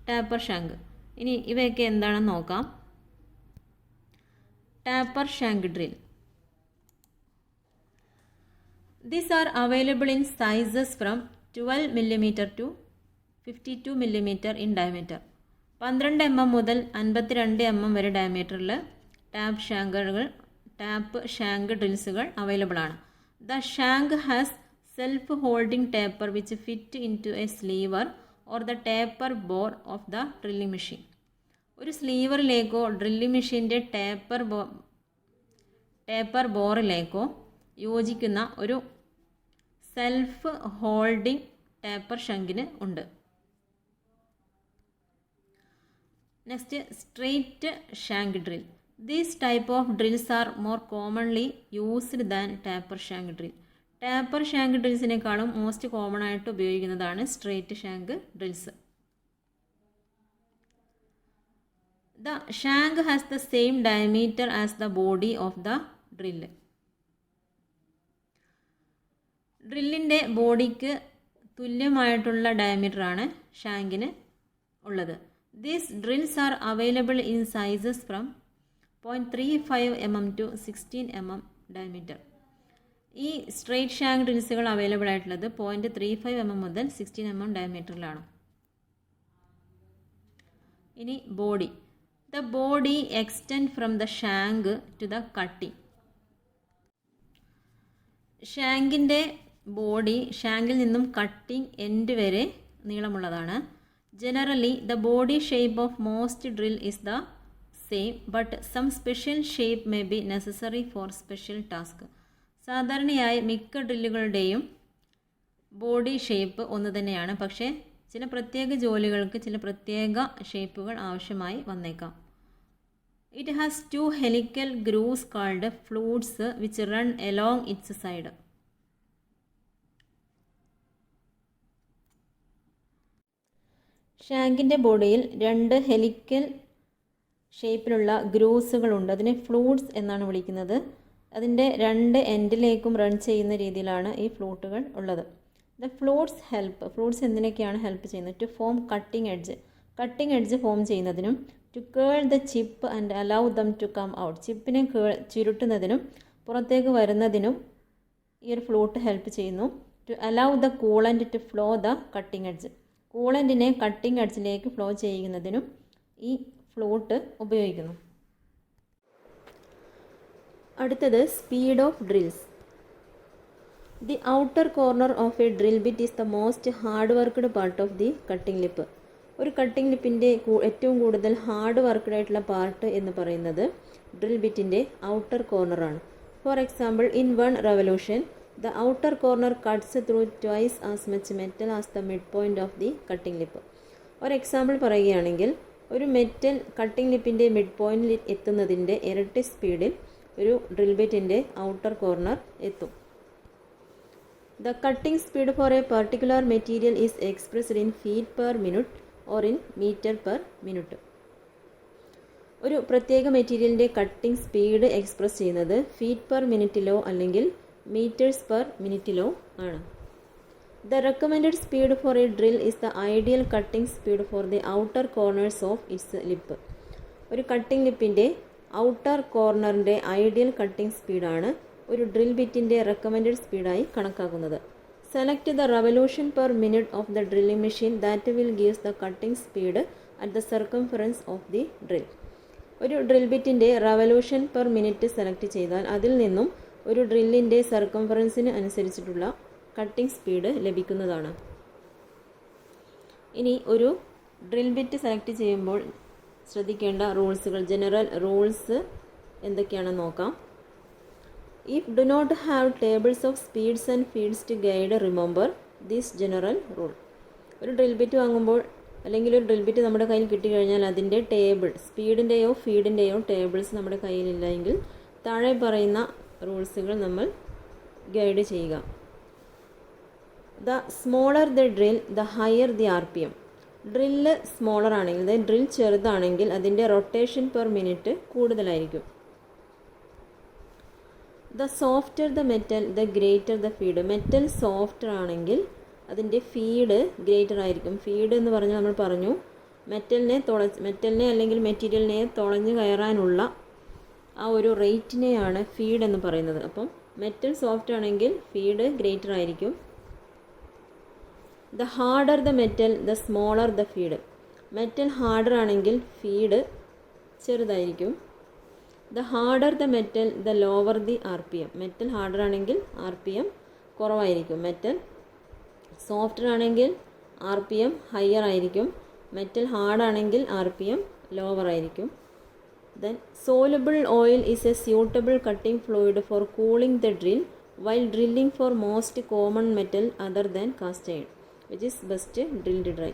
ടാപ്പർ ഷാങ്ക്. ഇനി ഇവയൊക്കെ എന്താണെന്ന് നോക്കാം. Taper shank drill. These are available in sizes from 12 mm to 52 mm in diameter. 12 mm മുതൽ 52 mm വരെ ഡയമീറ്ററിൽ ടാപ്പ് ഷാങ്ക് ഡ്രിൽസുകൾ അവൈലബിൾ ആണ്. The shank has self holding taper which fit into a sleeve or the taper bore of the drilling machine. ഒരു സ്ലീവറിലേക്കോ drilling മെഷീൻ്റെ taper ബോറിലേക്കോ യോജിക്കുന്ന ഒരു സെൽഫ് ഹോൾഡിംഗ് ടേപ്പർ ഷാങ്കിന് ഉണ്ട്. Next straight shank drill. These type of drills are more commonly used than taper shank drill. Taper shank ഡ്രിൽസിനേക്കാളും most common ആയിട്ട് ഉപയോഗിക്കുന്നതാണ് straight shank drills. The shank has the same diameter as the body of the drill. ഡ്രില്ലിൻ്റെ ബോഡിക്ക് തുല്യമായിട്ടുള്ള ഡയമീറ്ററാണ് ഷാങ്കിന് ഉള്ളത്. These drills are available in sizes from 0.35 mm to 16 mm diameter. ഈ സ്ട്രെയിറ്റ് ഷാങ്ക് ഡ്രിൽസുകൾ അവൈലബിൾ ആയിട്ടുള്ളത് 0.35 mm മുതൽ 16 mm ഡയമീറ്ററിലാണ്. ഇനി body. The body extend from the shank to the cutting. ഷാങ്കിൻ്റെ ബോഡി ഷാങ്കിൽ നിന്നും കട്ടിംഗ് എൻഡ് വരെ നീളമുള്ളതാണ്. Generally the body shape of most drill is the same but some special shape may be necessary four special task. സാധാരണയായി മിക്ക ഡ്രില്ലുകളുടെയും body shape ഒന്ന് തന്നെയാണ്, പക്ഷേ ചില പ്രത്യേക ജോലികൾക്ക് ചില പ്രത്യേക ഷേപ്പുകൾ ആവശ്യമായി വന്നേക്കാം. It has two helical grooves called flutes which run along its side. ഷാങ്കിൻ്റെ ബോഡിയിൽ 2 ഹെലിക്കൽ ഷേപ്പിലുള്ള ഗ്രൂസുകളുണ്ട്. അതിനെ ഫ്ലൂട്ട്സ് എന്നാണ് വിളിക്കുന്നത്. അതിൻ്റെ 2 എൻഡിലേക്കും റൺ ചെയ്യുന്ന രീതിയിലാണ് ഈ ഫ്ലൂട്ടുകൾ ഉള്ളത്. ദ ഫ്ലൂട്ട്സ് എന്തിനൊക്കെയാണ് ഹെൽപ്പ് ചെയ്യുന്നത്? To form cutting edge form ചെയ്യുന്നതിനും, to curl the chip and allow them to come out, ചിപ്പിനെ ചുരുട്ടുന്നതിനും പുറത്തേക്ക് വരുന്നതിനും ഈ ഒരു ഫ്ലൂട്ട് ഹെൽപ്പ് ചെയ്യുന്നു. To allow the coolant to flow the cutting edge, കൂളൻറ്റിനെ കട്ടിംഗ് എഡ്ജിലേക്ക് ഫ്ലോ ചെയ്യുന്നതിനും ഈ ഫ്ലൂട്ട് ഉപയോഗിക്കുന്നു. അടുത്തത് speed of drills. The outer corner of a drill bit is the most hard worked part of the cutting lip. ഒരു cutting ലിപ്പിൻ്റെ ഏറ്റവും കൂടുതൽ ഹാർഡ് വർക്ക്ഡ് ആയിട്ടുള്ള പാർട്ട് എന്ന് പറയുന്നത് ഡ്രിൽ ബിറ്റിൻ്റെ ഔട്ടർ കോർണറാണ്. For example, in 1 revolution the outer corner cuts through twice as much metal as the midpoint of the cutting lip. ഒരു എക്സാമ്പിൾ പറയുകയാണെങ്കിൽ, ഒരു മെറ്റൽ കട്ടിംഗ് ലിപ്പിൻ്റെ മിഡ് പോയിന്റിൽ എത്തുന്നതിൻ്റെ ഇരട്ടി സ്പീഡിൽ ഒരു ഡ്രിൽ ബിറ്റിൻ്റെ ഔട്ടർ കോർണർ എത്തും. The cutting speed for a particular material is expressed in feet per minute or in meter per minute. ഒരു പ്രത്യേക മെറ്റീരിയലിൻ്റെ കട്ടിംഗ് സ്പീഡ് എക്സ്പ്രസ് ചെയ്യുന്നത് ഫീറ്റ് പെർ മിനിറ്റിലോ അല്ലെങ്കിൽ മീറ്റേഴ്സ് പെർ മിനിറ്റിലോ ആണ്. The recommended speed for a drill is the ideal cutting speed for the outer corners of its lip. ഒരു cutting ലിപ്പിൻ്റെ ഔട്ടർ കോർണറിൻ്റെ ഐഡിയൽ കട്ടിംഗ് സ്പീഡാണ് ഒരു ഡ്രിൽ ബിറ്റിൻ്റെ റെക്കമെൻഡഡ് സ്പീഡായി കണക്കാക്കുന്നത്. Select the revolution per minute of the drilling machine that will gives the cutting speed at the circumference of the drill. ഒരു drill ബിറ്റിൻ്റെ റവല്യൂഷൻ പെർ മിനിറ്റ് സെലക്ട് ചെയ്താൽ അതിൽ നിന്നും ഒരു ഡ്രില്ലിൻ്റെ സർക്കംഫറൻസിന് അനുസരിച്ചിട്ടുള്ള കട്ടിംഗ് സ്പീഡ് ലഭിക്കുന്നതാണ്. ഇനി ഒരു ഡ്രിൽ ബിറ്റ് സെലക്ട് ചെയ്യുമ്പോൾ ശ്രദ്ധിക്കേണ്ട റൂൾസുകൾ, ജനറൽ റൂൾസ് എന്തൊക്കെയാണെന്ന് നോക്കാം. If do not have tables of speeds and feeds to guide, remember this general rule. ഒരു ഡ്രിൽ ബിറ്റ് വാങ്ങുമ്പോൾ അല്ലെങ്കിൽ ഒരു ഡ്രിൽ ബിറ്റ് നമ്മുടെ കയ്യിൽ കിട്ടിക്കഴിഞ്ഞാൽ അതിൻ്റെ ടേബിൾ, സ്പീഡിൻ്റെയോ ഫീഡിൻ്റെയോ ടേബിൾസ് നമ്മുടെ കയ്യിലില്ല എങ്കിൽ താഴെ പറയുന്ന റൂൾസുകൾ നമ്മൾ ഗൈഡ് ചെയ്യുക. The smaller the drill the higher the RPM. Drill smaller ആണെങ്കിൽ, അതായത് ഡ്രിൽ ചെറുതാണെങ്കിൽ അതിൻ്റെ റൊട്ടേഷൻ പെർ മിനിറ്റ് കൂടുതലായിരിക്കും. The softer the metal the greater the feed. Metal softer ആണെങ്കിൽ അതിൻ്റെ ഫീഡ് ഗ്രേറ്റർ ആയിരിക്കും. ഫീഡ് എന്ന് പറഞ്ഞാൽ നമ്മൾ പറഞ്ഞു മെറ്റലിനെ അല്ലെങ്കിൽ മെറ്റീരിയലിനെ തുളഞ്ഞ് കയറാനുള്ള ആ ഒരു റേറ്റിനെയാണ് ഫീഡ് എന്ന് പറയുന്നത്. അപ്പം മെറ്റൽ സോഫ്റ്റ് ആണെങ്കിൽ ഫീഡ് ഗ്രേറ്റർ ആയിരിക്കും. The harder the metal the smaller the feed. Metal harder ആണെങ്കിൽ ഫീഡ് ചെറുതായിരിക്കും. The harder the metal the lower the RPM. Metal harder ആണെങ്കിൽ RPM കുറവായിരിക്കും. മെറ്റൽ സോഫ്റ്റർ ആണെങ്കിൽ RPM ഹയർ ആയിരിക്കും. മെറ്റൽ ഹാർഡ് ആണെങ്കിൽ RPM lower ആയിരിക്കും. Then soluble oil is a suitable cutting fluid for cooling the drill while drilling for most common metal other than cast iron, which is best drilled dry.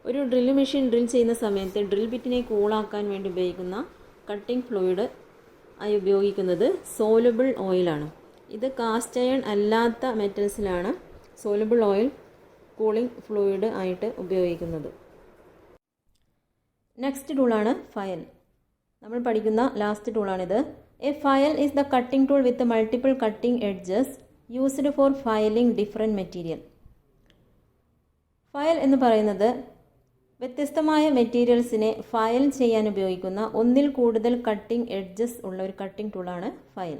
ഒരു drill machine drill ചെയ്യുന്ന സമയത്ത് drill ബിറ്റിനെ കൂളാക്കാൻ വേണ്ടി ഉപയോഗിക്കുന്ന cutting fluid ആയി ഉപയോഗിക്കുന്നത് soluble ഓയിലാണ്. ഇത് cast iron അല്ലാത്ത മെറ്റൽസിലാണ് സോലുബിൾ ഓയിൽ കൂളിംഗ് ഫ്ലൂയിഡ് ആയിട്ട് ഉപയോഗിക്കുന്നത്. നെക്സ്റ്റ് ടൂളാണ് ഫയൽ. നമ്മൾ പഠിക്കുന്ന ലാസ്റ്റ് ടൂളാണിത്. A file is the cutting tool with multiple cutting edges used for filing different material. File എന്ന് പറയുന്നത് വ്യത്യസ്തമായ മെറ്റീരിയൽസിനെ ഫയൽ ചെയ്യാൻ ഉപയോഗിക്കുന്ന ഒന്നിൽ കൂടുതൽ കട്ടിംഗ് എഡ്ജസ് ഉള്ള ഒരു കട്ടിംഗ് ടൂളാണ് file.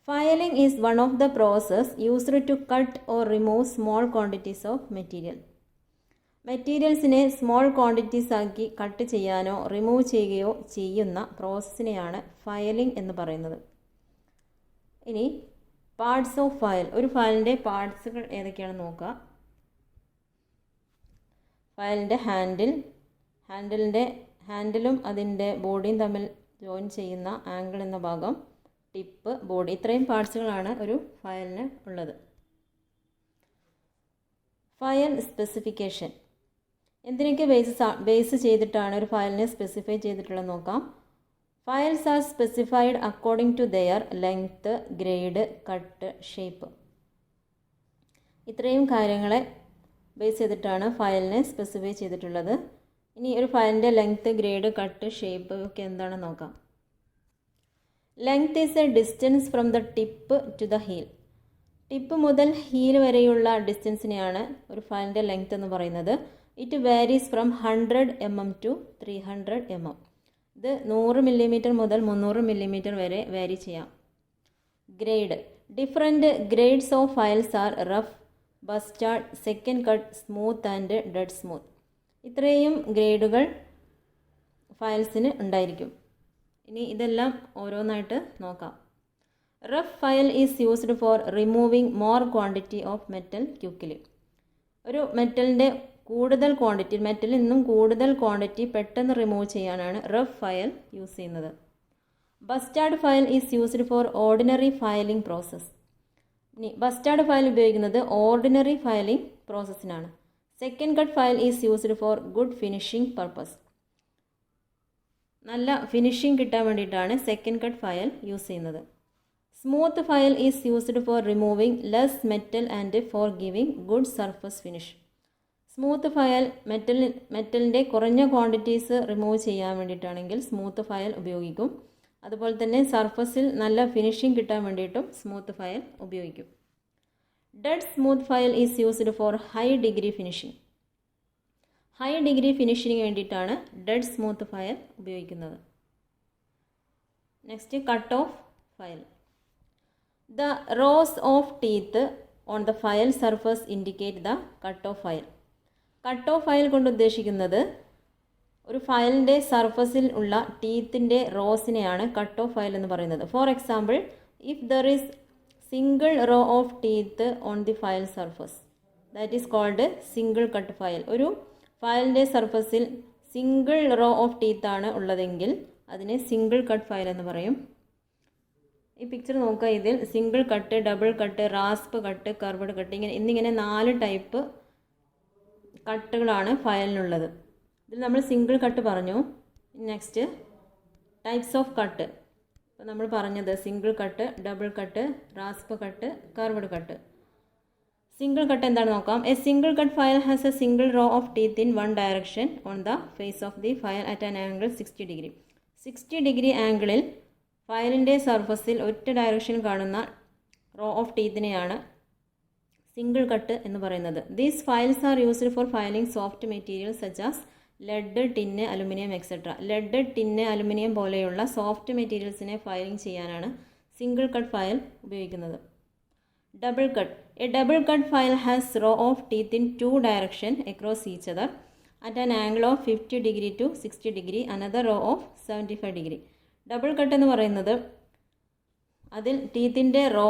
Filing is one of the process used to cut or remove small quantities of material. മെറ്റീരിയൽസിനെ സ്മോൾ ക്വാണ്ടിറ്റീസ് ആക്കി കട്ട് ചെയ്യാനോ റിമൂവ് ചെയ്യുകയോ ചെയ്യുന്ന പ്രോസസ്സിനെയാണ് ഫയലിംഗ് എന്ന് പറയുന്നത്. ഇനി പാർട്സ് ഓഫ് ഫയൽ. ഒരു ഫയലിൻ്റെ പാർട്സുകൾ ഏതൊക്കെയാണെന്ന് നോക്കുക. ഫയലിൻ്റെ ഹാൻഡിലും അതിൻ്റെ ബോഡിയും തമ്മിൽ ജോയിൻ ചെയ്യുന്ന ആംഗിൾ എന്ന ഭാഗം, ടിപ്പ്, ബോഡി, ഇത്രയും പാർട്സുകളാണ് ഒരു ഫയലിന് ഉള്ളത്. File specification. എന്തിനൊക്കെ ബേസ് ചെയ്തിട്ടാണ് ഒരു ഫയലിനെ സ്പെസിഫൈ ചെയ്തിട്ടുള്ളത് നോക്കാം. Files are specified according to their length, grade, cut, shape. ഇത്രയും കാര്യങ്ങളെ ബേസ് ചെയ്തിട്ടാണ് ഫയലിനെ സ്പെസിഫൈ ചെയ്തിട്ടുള്ളത്. ഇനി ഒരു ഫയലിൻ്റെ ലെങ്ത്, ഗ്രേഡ്, കട്ട്, ഷേപ്പ് ഒക്കെ എന്താണെന്ന് നോക്കാം. Length is a distance from the tip to the heel. Tip മുതൽ ഹീൽ വരെയുള്ള ഡിസ്റ്റൻസിനെയാണ് ഒരു ഫയലിൻ്റെ ലെങ്ത് എന്ന് പറയുന്നത്. It varies from 100 mm to 300 mm. ഇത് 100 mm മുതൽ 300 mm വരെ വാരി ചെയ്യാം. Grade. Different grades of files R rough, bastard, second cut, smooth and dead smooth. ഇത്രയും ഗ്രേഡുകൾ ഫയൽസിന് ഉണ്ടായിരിക്കും. ഇനി ഇതെല്ലാം ഓരോന്നായിട്ട് നോക്കാം. Rough file is used for removing more quantity of metal quickly. ഒരു മെറ്റലിൻ്റെ കൂടുതൽ ക്വാണ്ടിറ്റി, മെറ്റലിൽ നിന്നും കൂടുതൽ ക്വാണ്ടിറ്റി പെട്ടെന്ന് റിമൂവ് ചെയ്യാനാണ് റഫ് ഫയൽ യൂസ് ചെയ്യുന്നത്. Bastard file is used for ordinary filing process. ഇനി ബസ്റ്റാർഡ് ഫയൽ ഉപയോഗിക്കുന്നത് ഓർഡിനറി ഫയലിംഗ് പ്രോസസ്സിനാണ്. Second cut file is used for good finishing purpose. നല്ല ഫിനിഷിംഗ് കിട്ടാൻ വേണ്ടിയിട്ടാണ് സെക്കൻഡ് കട്ട് ഫയൽ യൂസ് ചെയ്യുന്നത്. Smooth file is used for removing less metal and for giving good surface finish. Smooth file മെറ്റലിൻ്റെ കുറഞ്ഞ quantities remove ചെയ്യാൻ വേണ്ടിയിട്ടാണെങ്കിൽ smooth file ഉപയോഗിക്കും. അതുപോലെ തന്നെ സർഫസിൽ നല്ല ഫിനിഷിംഗ് കിട്ടാൻ വേണ്ടിയിട്ടും സ്മൂത്ത് ഫയൽ ഉപയോഗിക്കും. Dead smooth file is used for high degree finishing. High degree ഫിനിഷിങ്ങിന് വേണ്ടിയിട്ടാണ് ഡെഡ് സ്മൂത്ത് ഫയൽ ഉപയോഗിക്കുന്നത്. Next cut of file. The rows of teeth on the file surface indicate the cut of file. Cut of file കൊണ്ട് ഉദ്ദേശിക്കുന്നത് ഒരു ഫയലിൻ്റെ സർഫസിൽ ഉള്ള ടീത്തിൻ്റെ റോസിനെയാണ് കട്ട് ഓഫ് ഫയൽ എന്ന് പറയുന്നത്. For example, if there is single row of teeth on the file surface, that is called single cut file. ഒരു ഫയലിൻ്റെ സർഫസിൽ സിംഗിൾ റോ ഓഫ് ടീത്ത് ആണ് ഉള്ളതെങ്കിൽ അതിനെ സിംഗിൾ കട്ട് ഫയൽ എന്ന് പറയും. ഈ പിക്ചർ നോക്കുക. ഇതിൽ single cut, double cut, rasp cut, curved cut എന്നിങ്ങനെ 4 ടൈപ്പ് കട്ടുകളാണ് ഫയലിനുള്ളത്. ഇതിൽ നമ്മൾ സിംഗിൾ കട്ട് പറഞ്ഞു. Next types of cut. ഇപ്പോൾ നമ്മൾ പറഞ്ഞത് single cut, double cut, rasp cut, curved cut. Single cut എന്താണെന്ന് നോക്കാം. A single cut file has a single row of teeth in one direction on the face of the file at an angle 60 degree. 60 degree ആംഗിളിൽ ഫയലിൻ്റെ സർഫസിൽ ഒറ്റ direction കാണുന്ന row of ടീത്തിനെയാണ് single cut എന്ന് പറയുന്നത്. These files are used for filing soft material such as lead, tin, aluminium etcetera. Lead, tin, aluminium പോലെയുള്ള soft മെറ്റീരിയൽസിനെ ഫയലിംഗ് ചെയ്യാനാണ് സിംഗിൾ കട്ട് ഫയൽ ഉപയോഗിക്കുന്നത്. Double cut. A double cut file has row of teeth in 2 direction across each other at an angle of 50 degree to 60 degree, another row of 75 degree. Double cut എന്ന് പറയുന്നത് അതിൽ ടീത്തിൻ്റെ raw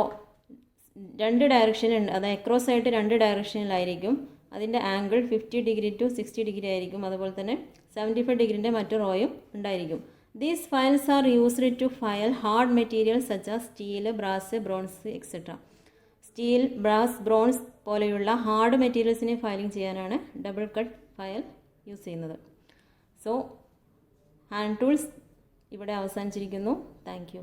2 ഡയറക്ഷനിലുണ്ട്. അത് across ആയിട്ട് 2 ഡയറക്ഷനിലായിരിക്കും. അതിൻ്റെ angle 50 degree to 60 degree ആയിരിക്കും. അതുപോലെ തന്നെ 75 ഡിഗ്രിൻ്റെ മറ്റു റോയും ഉണ്ടായിരിക്കും. These files are used to file hard material such as steel, brass, bronze etcetera. Steel, brass, bronze പോലെയുള്ള ഹാർഡ് മെറ്റീരിയൽസിനെ ഫയലിംഗ് ചെയ്യാനാണ് ഡബിൾ കട്ട് ഫയൽ യൂസ് ചെയ്യുന്നത്. സോ ഹാൻഡ് ടൂൾസ് ഇവിടെ അവസാനിച്ചിരിക്കുന്നു. Thank you.